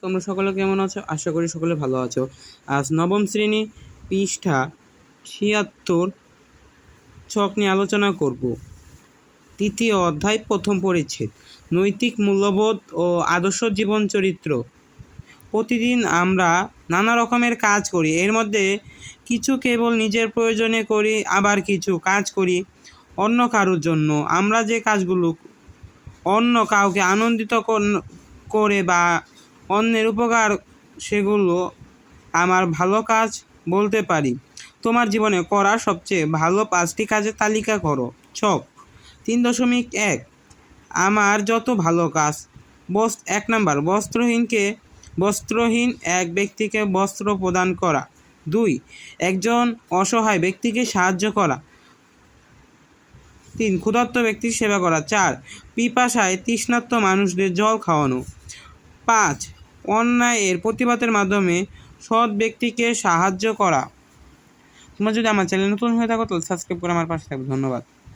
তোমরা সকলে কেমন আছো? আশা করি সকলে ভালো আছো। আজ নবম শ্রেণী পৃষ্ঠা ৭৬ ছক নিয়ে আলোচনা করব। তৃতীয় অধ্যায়, প্রথম পরিচ্ছেদ, নৈতিক মূল্যবোধ ও আদর্শ জীবন চরিত্র। প্রতিদিন আমরা নানা রকমের কাজ করি। এর মধ্যে কিছু কেবল নিজের প্রয়োজনে করি, আবার কিছু কাজ করি অন্য কারোর জন্য। আমরা যে কাজগুলো অন্য কাউকে আনন্দিত করে বা অন্যের উপকার, সেগুলো আমার ভালো কাজ বলতে পারি। তোমার জীবনে করা সবচেয়ে ভালো 5টি কাজের তালিকা করো। ছক 3.1, আমার যত ভালো কাজ। 1 নাম্বার, বস্ত্রহীন এক ব্যক্তিকে বস্ত্র প্রদান করা। 2, একজন অসহায় ব্যক্তিকে সাহায্য করা। 3, ক্ষুধার্ত ব্যক্তির সেবা করা। 4, পিপাসায় তৃষ্ণার্ত মানুষদের জল খাওয়ানো। 5, অন্যায়ের প্রতিবাদের মাধ্যমে সৎ ব্যক্তিকে সাহায্য করা। তোমরা যদি আমার চ্যানেল নতুন হয়ে থাকো তাহলে সাবস্ক্রাইব করে আমার পাশে থাকবে। ধন্যবাদ।